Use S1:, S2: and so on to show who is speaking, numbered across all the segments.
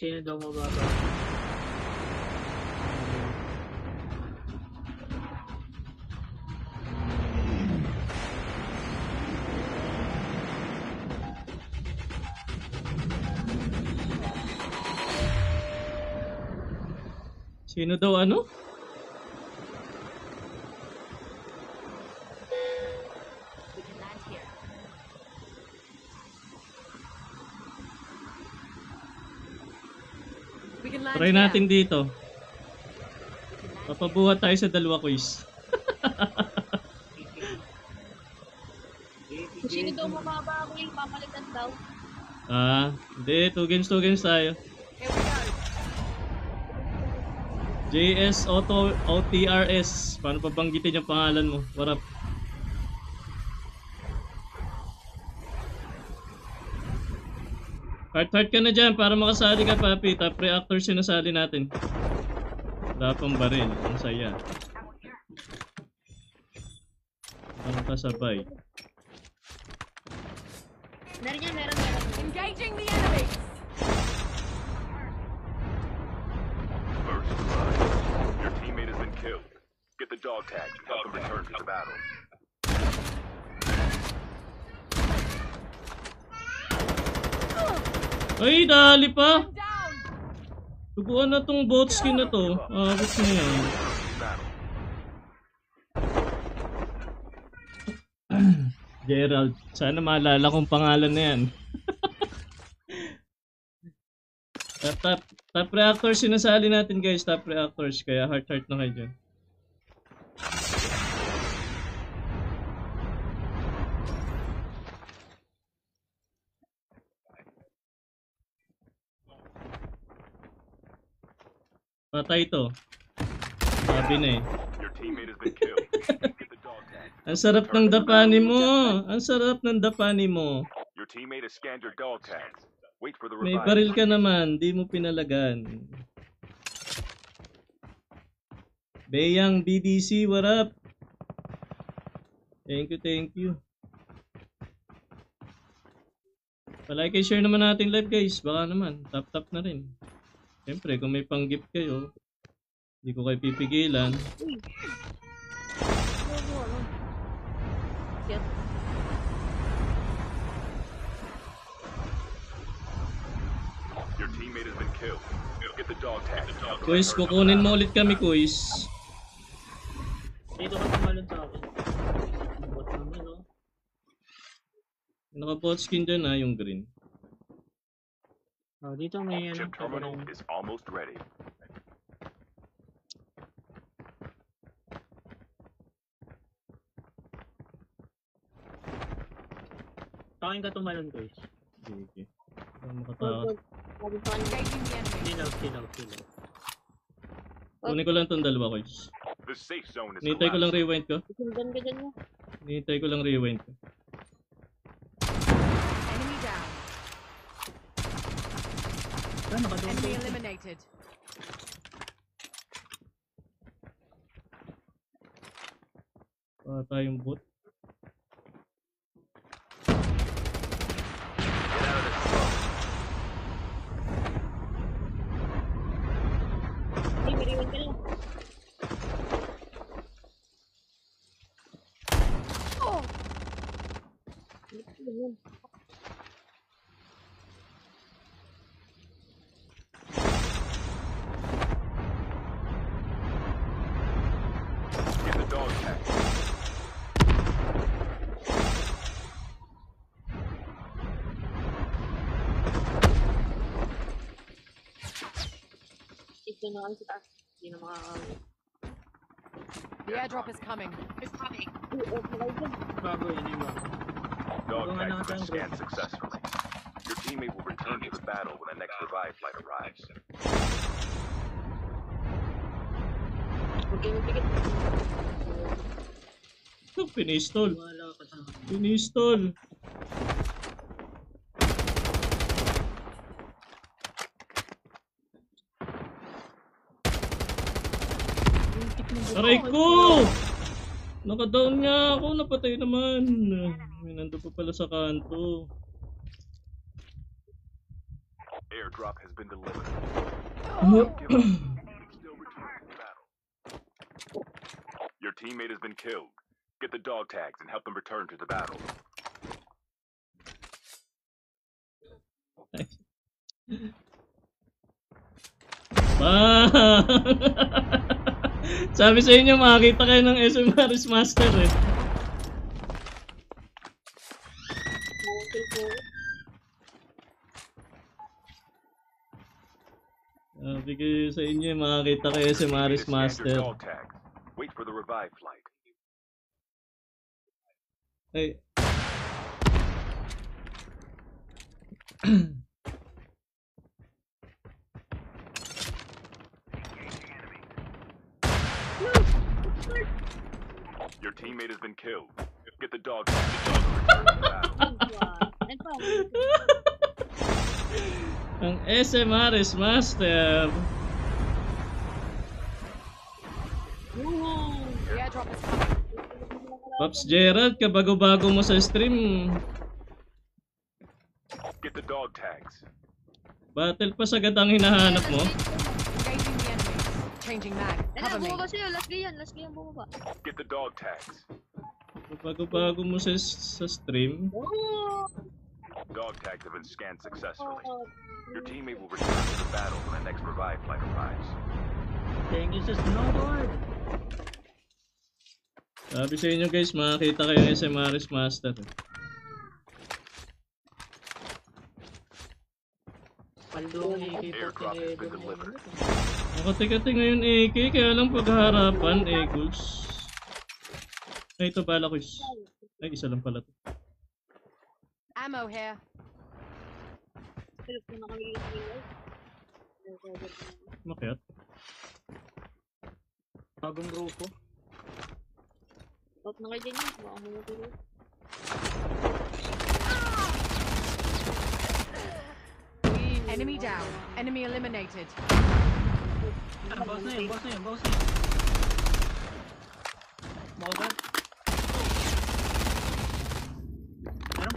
S1: Sino daw mababa?
S2: Sino daw ano? Try natin dito. Papabuhat tayo sa dalawa quiz.
S3: Sino daw mababa ako yung papalitan daw?
S2: Hindi. 2 games tayo. JS Auto OTRS. Paano pa banggitin yung pangalan mo? What up? Heart ka na dyan para makasali ka, papi. Top reactors yung nasali natin. Wala pang baril. Ang saya. Ang kasabay.
S3: Meron.
S4: Engaging the enemy.
S5: First blood. Your teammate has been killed. Get the dog tag and help them return to the battle.
S2: Ay, dali pa!
S4: Down.
S2: Tuguan na tong bot skin na to. Abot na yan. Gerald, sana maalala kong pangalan na yan. Top reactors sinasali natin guys, top reactors. Kaya heart na kayo dyan. Patay to. Sabi na eh. Ang sarap ng dapani mo. Ang sarap ng dapani mo.
S5: Your teammate has scanned your dog tags. Wait for the
S2: May
S5: revive.
S2: baril ka naman, di mo pinalagan. Beyang BDC, what up? Thank you. Palike and share naman natin live guys. Baka naman, tap na rin. Siyempre, kung may pang-gift kayo, hindi ko kayo pipigilan.
S5: Your teammate has been killed. Get the dog tag.
S2: Quiz, kukunin mo ulit kami, quiz.
S1: Dito ka tumalon sa akin. Bot naman, no?
S2: Naka-bot skin dyan yung green.
S1: Oh, dito may ano.
S5: Chip terminal is almost ready.
S1: Takin ka tumalon, guys.
S2: Okay. Makatakot.
S4: Engaging the enemy.
S1: Silaw.
S2: Kunin ko lang itong dalawa, quiz.
S5: The safe zone is
S2: Hinihintay ko lang
S5: collapsing.
S2: rewind ko.
S3: Sundan ka dyan mo.
S2: Hinihintay ko lang rewind ko.
S4: Enemy down. Enemy eliminated.
S2: Tayong bot.
S3: Meriwan ka lang.
S5: Get the dog tag.
S3: Ito na kasi taas. Hindi na makakawin.
S4: The airdrop is coming.
S1: Bago yun yung bago.
S5: Dog
S1: Going
S5: tags have been
S1: on,
S5: scanned successfully. Your teammate will return to the battle when the next revive flight arrives.
S3: Huwag kayo magpikit.
S2: Pinistol.
S1: Wala ka sa akin.
S2: Pinistol. Aray ko! Naka-down nga ako, napatay naman. May nandun pa pala sa kanto.
S5: Airdrop Airdrop has been delivered.
S2: Oh.
S5: Give up. Still return to the battle. Your teammate has been killed. Get the dog tags and help them return to the battle.
S2: Sabi sa inyo, makakita kayo ng SMRS Master eh. Sabi ko sa inyo, makakita kayo SMRS
S5: Scan your
S2: Master.
S5: dog tags. Wait for the revive flight.
S2: Ay.
S5: Your teammate has been killed. Get the dog tags and help them return to the battle.
S2: Ang SMRS Master.
S4: The airdrop is coming.
S2: Pops Gerald, kabago-bago mo sa stream.
S5: Get the dog tags.
S2: Battle pass agad ang hinahanap mo.
S4: Engaging the enemy. Changing mag. Cover me.
S3: Bumaba sa'yo. Last game yan bumaba.
S5: Get the dog tags.
S2: Kabago-bago mo sa stream.
S5: Dog tags have been scanned successfully. Your teammate will return to the battle when the next revive flight arrives.
S1: Thank you sa snowboard.
S2: Sabi sa inyo guys, makakita kayo ng SMRS Master.
S1: Paldo ng AK
S5: Airdrop has been delivered.
S2: Nakati-kati ngayon AK, kaya lang paghaharapan, Eagles. Ay, ito bala ko. Ay, isa lang pala to.
S4: Ammo here.
S2: Makiat.
S1: Bagong grupo.
S3: Top na kayo dyan yun. Baka mo matulog.
S4: Enemy down. Enemy eliminated.
S1: Boss na yun. Motor.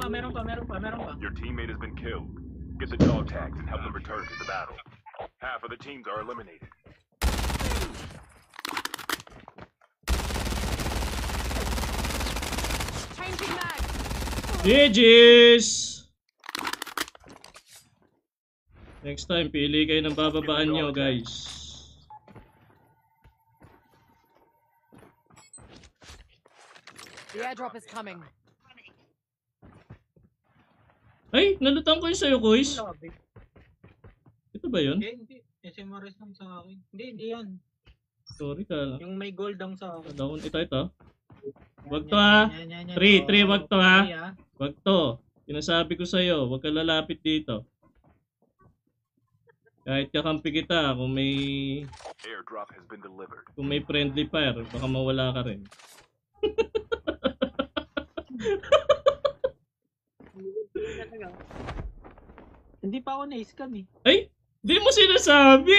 S1: Meron pa.
S5: Your teammate has been killed. Get the dog tags and help them return to the battle. Half of the teams are eliminated.
S4: Changing mag.
S2: GG's! Next time, pili kayo ng bababaan nyo guys.
S4: The airdrop is coming.
S2: Ay, nalutang ko yung sa'yo, Kuis.
S1: Lobby.
S2: Ito ba yun?
S1: Hindi. SMRS lang sa akin. Hindi yan.
S2: Sorry ka.
S1: Yung may gold lang sa akin.
S2: Down, ito. Wag to ha.
S1: Yan.
S2: 3, wag to ha.
S1: Okay, ah.
S2: Wag to. Sinasabi ko sa'yo, wag ka lalapit dito. Kahit kakampi kita, kung
S5: Airdrop has been delivered.
S2: may friendly fire, baka mawala ka rin.
S1: Hindi pa ako na-scam eh.
S2: Ay! Di mo sinasabi!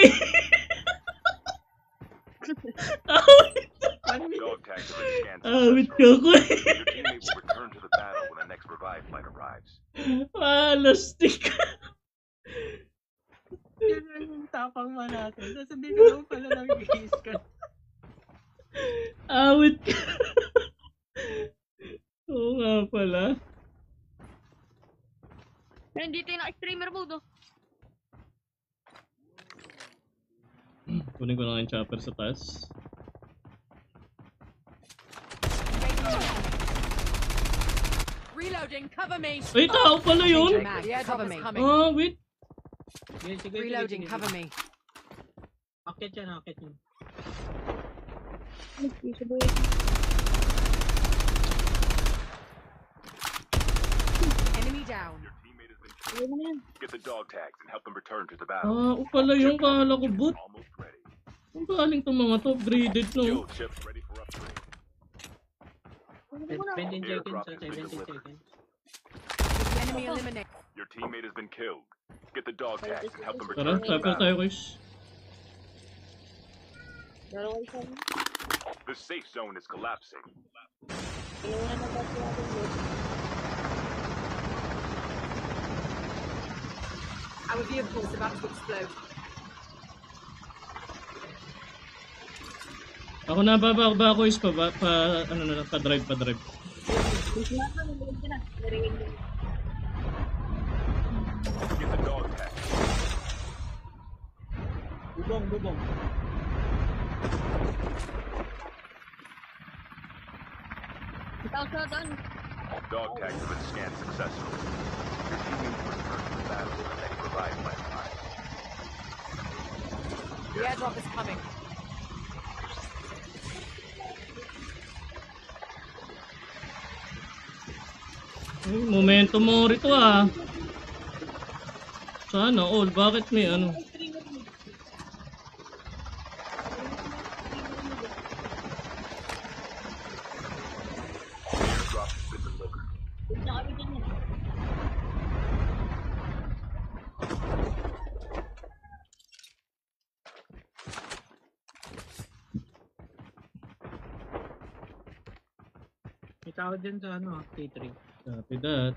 S5: Dog tags have been scanned
S2: Awit
S5: successfully.
S2: ka ko
S5: Your teammate will return to the battle when the next revive flight arrives.
S2: Lastik.
S1: Yan yung tapang man natin. Tapos hindi ka naman pala nag-scam.
S2: Awit ka. Oo nga pala.
S3: Pero hindi tayo naka-streamer mode oh.
S2: Kunin ko na yung chopper sa taas.
S4: Reloading. Cover me.
S2: Ay, tao pala yun!
S4: Changing mag. The airdrop is coming.
S2: Ah, wait.
S1: Sige.
S4: Reloading. Cover me.
S1: Akit yan.
S4: Enemy down.
S5: Your teammate has been killed. Get the dog tags and help them return to the battle.
S2: Ah, pala yung kala ko bot.
S5: Almost ready.
S2: Ang galing tong mga to, upgraded no.
S5: Kill chip ready for upgrade.
S1: 17 seconds.
S5: Airdrop has
S1: 17
S5: been delivered.
S1: seconds.
S4: Enemy eliminated.
S5: Your teammate has been killed. Get the dog tags and help them
S2: Tara,
S5: return to the
S2: chopper tayo
S5: battle.
S2: guys.
S3: Dalawa kayo sa amin.
S5: The safe zone is collapsing.
S3: Dalawa na nabasa natin yun.
S4: Our vehicle's about to explode.
S2: Ako na ba ako is ano na lang, pa-drive.
S3: Gusto na ka, nalagyan ka na. Narinig mo.
S5: Get the dog tag.
S1: Bubong.
S3: Ikaw sa doon.
S5: Dog tags have been scanned successfully. Your teammates return to the battle with the next revive flight time.
S4: The airdrop is coming.
S2: Ay, momento mo rito ah. Sana all, bakit may ano?
S5: Airdrop has been delivered.
S3: Gusto kami dyan eh.
S1: May tao dyan sa ano, T3.
S2: Copy that.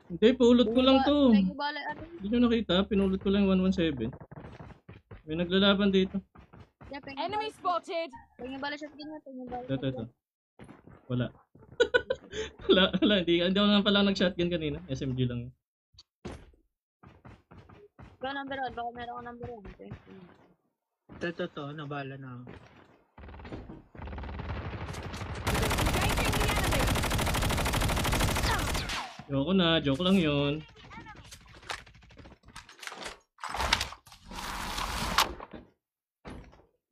S2: Hindi, pulot ko lang to.
S3: Lagi bala, ano?
S2: Hindi nyo nakita, pinulot ko lang yung 117. May naglalaban dito.
S3: Yeah,
S4: Enemy spotted.
S3: Tingin bala shotgun niya, tingin bala.
S2: Ito. Wala. wala. Hindi ako nga pala nag-shotgun kanina. SMG lang.
S3: Ikaw number 1, baka meron ako number 1. Okay.
S1: Ito, nabala na ako.
S4: Engaging the enemy.
S2: Joke lang yun.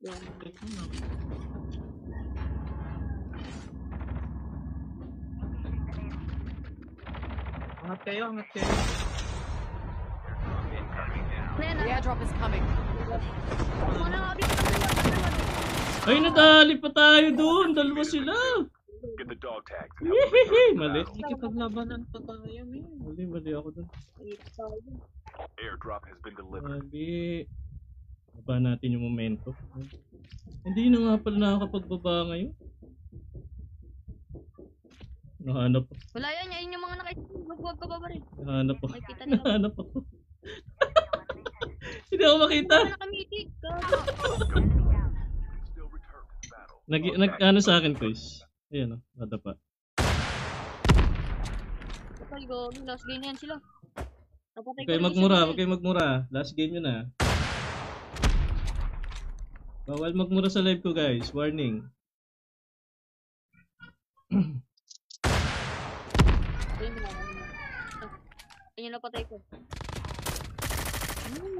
S3: Yan.
S1: Ito na. Angat kayo.
S3: Kaya
S4: The
S3: na.
S4: airdrop is coming.
S3: Ako na, abis ka na.
S2: Ay, nadali pa tayo doon. Dalawa sila.
S5: Get the dog tags and help them return to the
S2: Mali.
S5: battle.
S1: Ikipaglabanan pa tayo, man.
S2: Mali ako doon.
S5: Airdrop has been delivered.
S2: Mali. Baba natin yung momento. Hindi na nga pala nakakapagbaba ngayon. Nahanap ako.
S3: Wala yan yung mga naka-stream. Wag ka ba rin?
S2: Nahanap ako.
S3: Makikita nila.
S2: Nahanap ako. Hindi ako makita.
S3: Wala nakamitig.
S5: Still return to the battle.
S2: Nag-ano sa akin, Chris? Ayan o, nadapa.
S3: Kapag go, last game yan sila. Napatay
S2: Huwag kayo magmura. Last game yun na. Bawal magmura sa live ko, guys. Warning.
S3: Ayun na patay ko.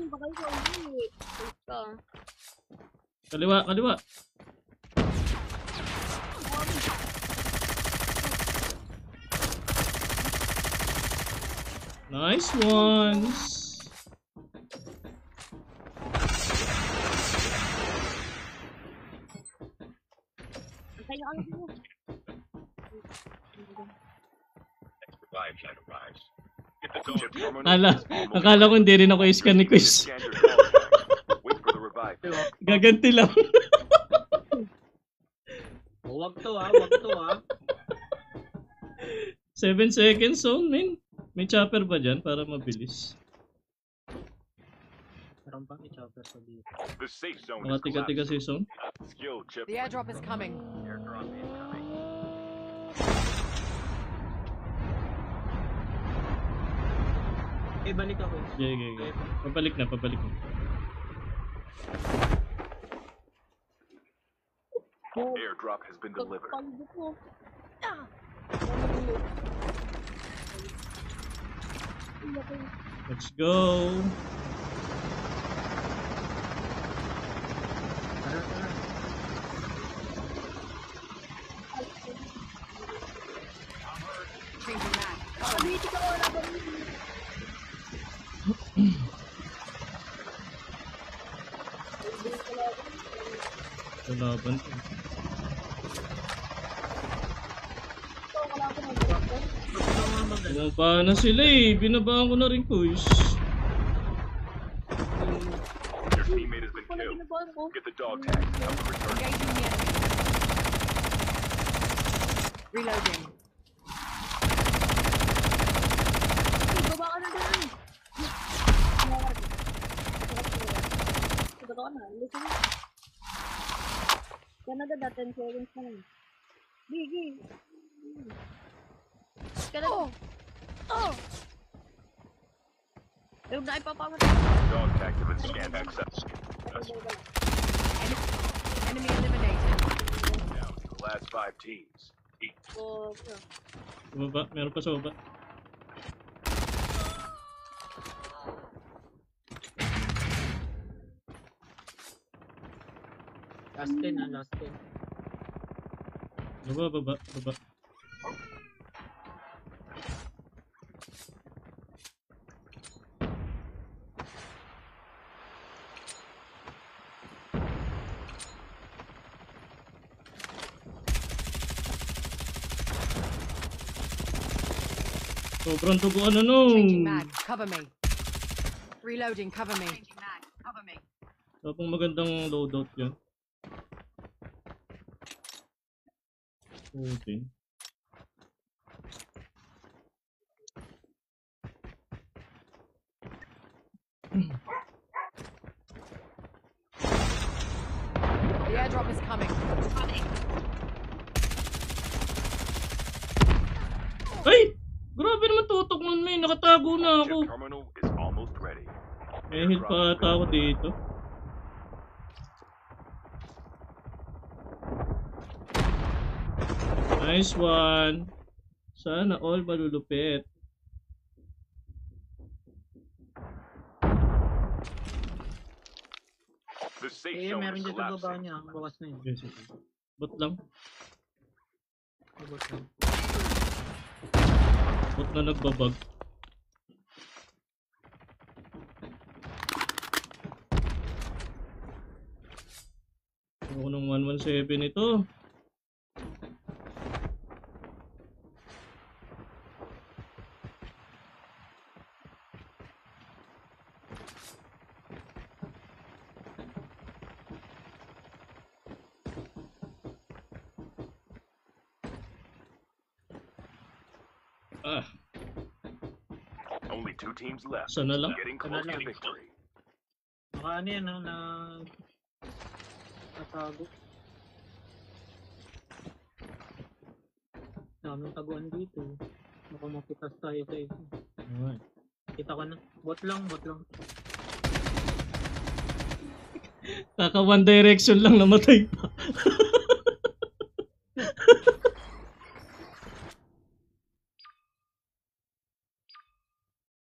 S3: Patay ko. Ayun ka.
S2: Kaliwa. Nice ones.
S3: Patay na kami mo.
S5: Revive flight arrives. Get the dog terminal.
S2: Akala ko hindi rin ako iscan ni Chris.
S5: Scan your dog tag. Wait for the revive.
S2: Gaganti lang.
S1: Wag to ah.
S2: 7 seconds zone, man. May chopper ba dyan para mabilis?
S1: Meron pang i-chopper sa dito.
S5: The safe zone
S2: Mga
S5: is
S2: tiga-tiga si
S5: collapsed.
S2: zone.
S5: Skill chip.
S4: The airdrop is coming.
S5: Airdrop incoming.
S1: Balik ako.
S2: Okay. Pabalik na.
S5: Airdrop has been delivered.
S3: Pagpaldo ko.
S2: Let's go.
S1: Tara.
S4: Changing mag.
S3: Nakamitig ako na ba?
S2: Kalaban. Bumaba na sila eh. Binabaan ko na rin, Kuys.
S5: Your teammate has been killed. Get the dog tag. Help them return.
S4: Engaging the enemy. Reloading.
S3: nga. Listen mo. Canada, 10 seconds na lang. Gigi. Canada. Oh! Huwag na ipapamatay.
S5: Dog tags have been scanned. Accept.
S4: Enemy eliminated.
S5: Down to the last 5 teams. Eat.
S3: Oh,
S2: Sa baba, meron pa sa baba.
S1: Last 10 ah, last 10.
S2: Baba, baba, baba. Sobrang duguan na no.
S4: Changing mag. Cover me. Reloading. Cover me. Changing mag. Cover me.
S2: Tapong magandang loadout yan. Putin.
S4: The airdrop is coming.
S2: Ay! Grabe naman tutok nun, may nakatago na ako.
S5: Chip terminal is almost ready.
S2: May hit pa ata ako dito. Nice one. Sana all malulupit.
S5: The safe
S1: Eh,
S5: zone
S1: meron
S5: is
S1: dyan sa baba
S5: collapsing.
S1: niya. Bawas na yun.
S2: Yes, yes. Bot lang.
S1: Bawas na.
S2: Bot na nagbabag. Ako ng 117 ito. Ah,
S5: Only 2 teams left.
S2: sana lang.
S5: Getting close to
S1: lang.
S5: victory.
S1: Baka ano yan ah, na... Natago. Daming taguan dito. Baka mapitas tayo sa isa.
S2: Alright.
S1: Kita ko na. Bot lang, bot lang.
S2: Kaka one direction lang namatay pa.